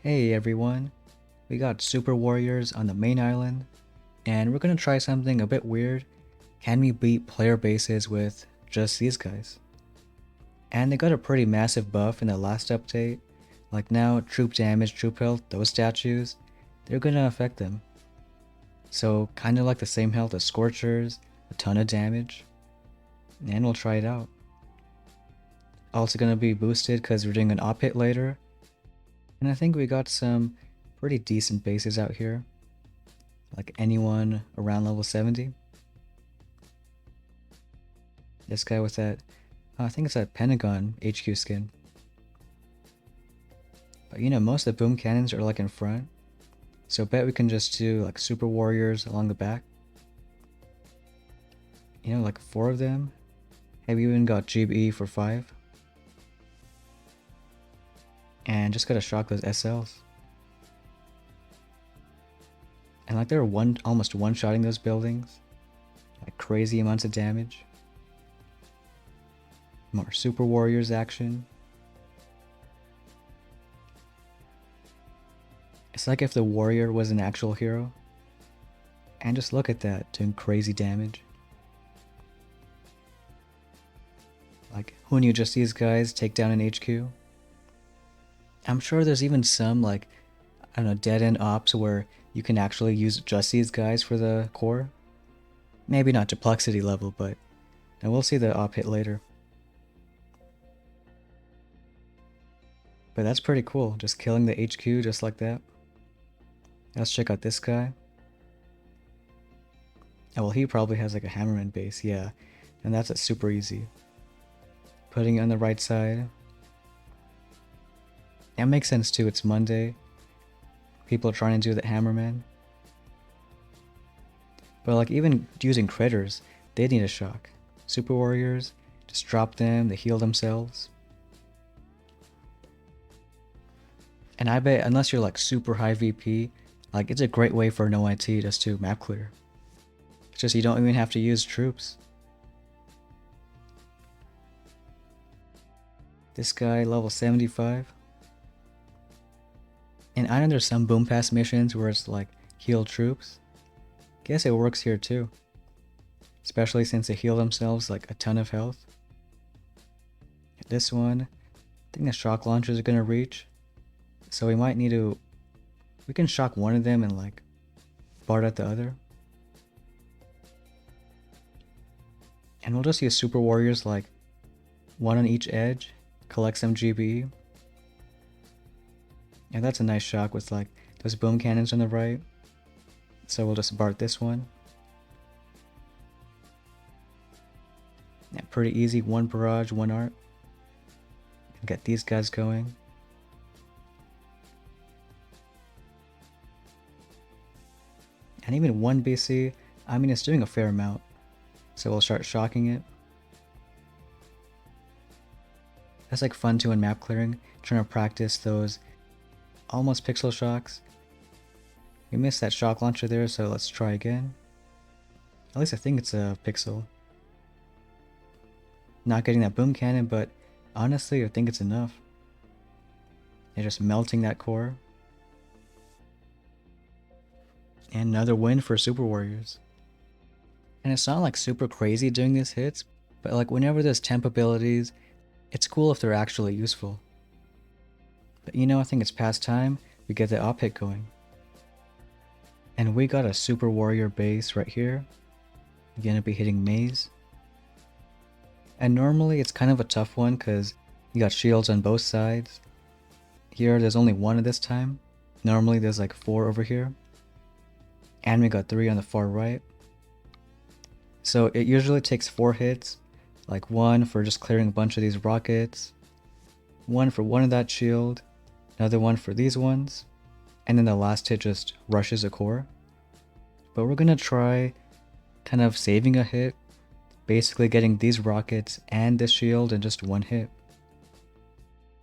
Hey everyone, we got Super Warriors on the main island, and we're gonna try something a bit weird. Can we beat player bases with just these guys? And they got a pretty massive buff in the last update. Like now, troop damage, troop health, those statues, they're gonna affect them. So kinda like the same health as Scorchers, a ton of damage. And we'll try it out. Also gonna be boosted because we're doing an op hit later. And I think we got some pretty decent bases out here. Like anyone around level 70. This guy with that, I think it's that Pentagon HQ skin. But you know, most of the boom cannons are like in front. So bet we can just do like super warriors along the back. You know, like 4 of them. Hey, we even got GBE for 5. And just gotta shock those SLs. And like they're almost one-shotting those buildings. Like crazy amounts of damage. More super warriors action. It's like if the warrior was an actual hero. And just look at that, doing crazy damage. Like, who knew just these guys take down an HQ? I'm sure there's even some, like, I don't know, dead-end ops where you can actually use just these guys for the core. Maybe not Duplexity level, but now we'll see the op hit later. But that's pretty cool, just killing the HQ just like that. Let's check out this guy. Oh, well, he probably has like a Hammerman base, yeah. And that's super easy. Putting it on the right side. That makes sense too, it's Monday. People are trying to do the Hammerman. But like even using critters, they need a shock. Super Warriors, just drop them, they heal themselves. And I bet unless you're like super high VP, like it's a great way for no IT just to map clear. It's just you don't even have to use troops. This guy level 75. And I know there's some boom pass missions where it's like heal troops. Guess it works here too. Especially since they heal themselves like a ton of health. This one, I think the shock launchers are gonna reach. So we might need to, we can shock one of them and like Bard at the other. And we'll just use super warriors like one on each edge, collect some GBE. Yeah, that's a nice shock with like those boom cannons on the right. So we'll just Bard this one. Yeah, pretty easy, one barrage, one art. Get these guys going. And even one BC, I mean it's doing a fair amount. So we'll start shocking it. That's like fun too in map clearing, trying to practice those almost pixel shocks. We missed that shock launcher there, so let's try again. At least I think it's a pixel. Not getting that boom cannon, but honestly I think it's enough. They're just melting that core. And another win for Super Warriors. And it's not like super crazy doing these hits, but like whenever there's temp abilities, it's cool if they're actually useful. But you know, I think it's past time we get the op hit going. And we got a Super Warrior base right here. We're gonna be hitting Maze. And normally it's kind of a tough one because you got shields on both sides. Here there's only one at this time. Normally there's like 4 over here. And we got 3 on the far right. So it usually takes 4 hits. Like 1 for just clearing a bunch of these rockets. 1 for one of that shield. Another 1 for these ones. And then the last hit just rushes a core. But we're gonna try kind of saving a hit. Basically getting these rockets and this shield in just 1 hit.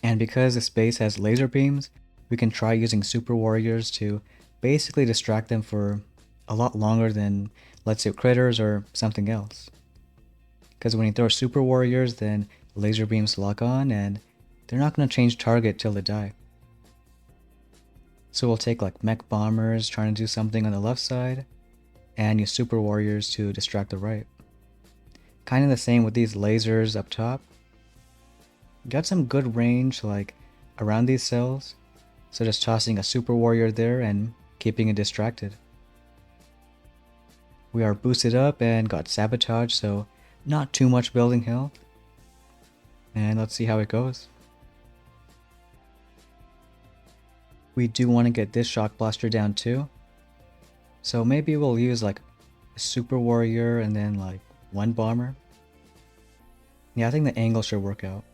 And because this base has laser beams, we can try using super warriors to basically distract them for a lot longer than, let's say, critters or something else. Because when you throw super warriors, then laser beams lock on and they're not going to change target till they die. So we'll take like mech bombers trying to do something on the left side, and use super warriors to distract the right. Kind of the same with these lasers up top. Got some good range like around these cells, so just tossing a super warrior there and keeping it distracted. We are boosted up and got sabotage, so not too much building health. And let's see how it goes. We do want to get this shock blaster down too. So maybe we'll use like a super warrior and then like one bomber. Yeah, I think the angle should work out.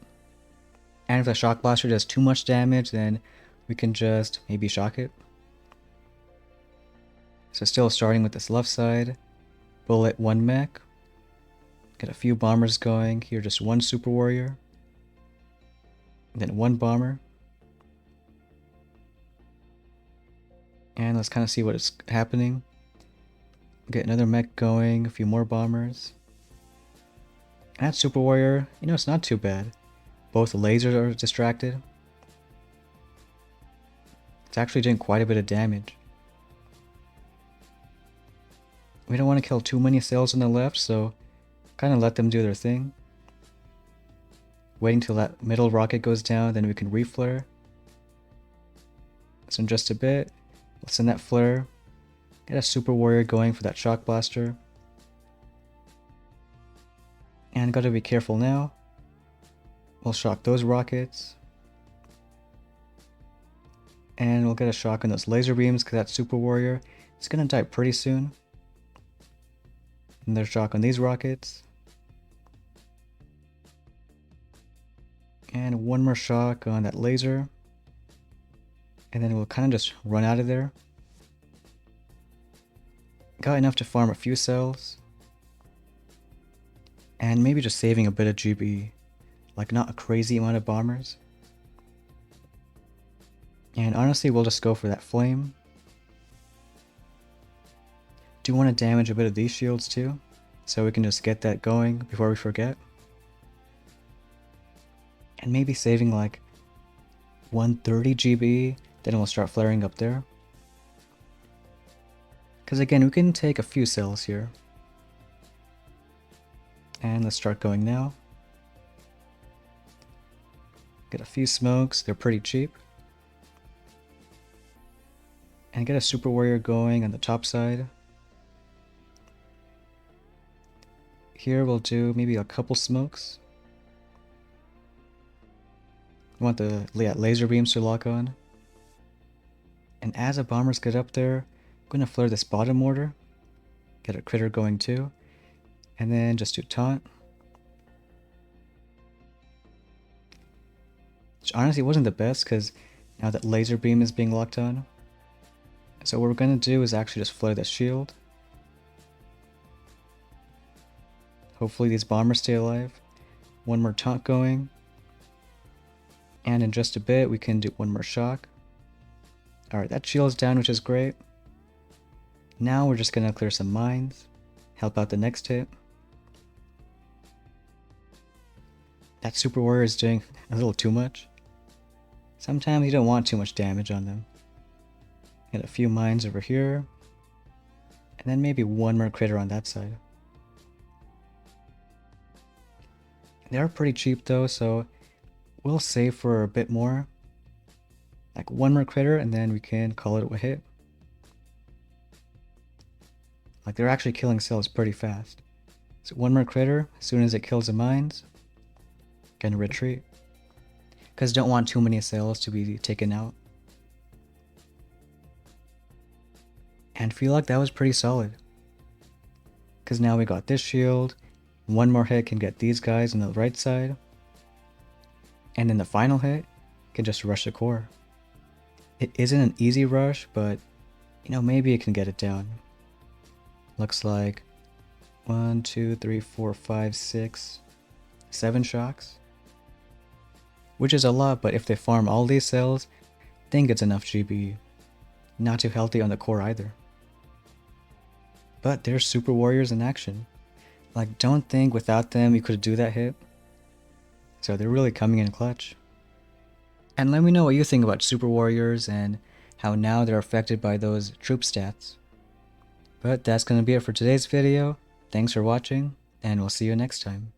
And if the shock blaster does too much damage, then we can just maybe shock it. So still starting with this left side. Bullet one mech. Get a few bombers going. Here just one super warrior. Then one bomber. And let's kind of see what is happening. Get another mech going, a few more bombers. And that super warrior, it's not too bad. Both lasers are distracted. It's actually doing quite a bit of damage. We don't want to kill too many cells on the left, so kind of let them do their thing. Waiting till that middle rocket goes down, then we can reflare. So in just a bit, we'll send that flare. Get a super warrior going for that shock blaster. And gotta be careful now. We'll shock those rockets. And we'll get a shock on those laser beams because that super warrior is gonna die pretty soon. And there's shock on these rockets. And one more shock on that laser. And then we'll kind of just run out of there. Got enough to farm a few cells. And maybe just saving a bit of GB. Like not a crazy amount of bombers. And honestly, we'll just go for that flame. Do want to damage a bit of these shields too, so we can just get that going before we forget. And maybe saving like 130 GB, then we'll start flaring up there. Because again, we can take a few cells here. And let's start going now. Get a few smokes, they're pretty cheap. And get a super warrior going on the top side. Here we'll do maybe a couple smokes. We want the laser beams to lock on. And as the bombers get up there, I'm going to flare this bottom mortar. Get a critter going too. And then just do taunt. Which honestly wasn't the best because now that laser beam is being locked on. So what we're going to do is actually just flare the shield. Hopefully these bombers stay alive. One more taunt going. And in just a bit we can do one more shock. Alright, that shield's down, which is great. Now we're just going to clear some mines. Help out the next hit. That super warrior is doing a little too much. Sometimes you don't want too much damage on them. Get a few mines over here. And then maybe one more critter on that side. They are pretty cheap though, so we'll save for a bit more. Like one more critter and then we can call it a hit. Like they're actually killing cells pretty fast. So one more critter, as soon as it kills the mines, gonna retreat. Because don't want too many cells to be taken out. And feel like that was pretty solid. Because now we got this shield. One more hit can get these guys on the right side. And then the final hit can just rush the core. It isn't an easy rush, but maybe it can get it down. Looks like 1, 2, 3, 4, 5, 6, 7 shocks. Which is a lot, but if they farm all these cells, I think it's enough GB. Not too healthy on the core either. But there's super warriors in action. Like, don't think without them you could do that hit. So they're really coming in clutch. And let me know what you think about super warriors, and how now they're affected by those troop stats. But that's gonna be it for today's video. Thanks for watching, and we'll see you next time.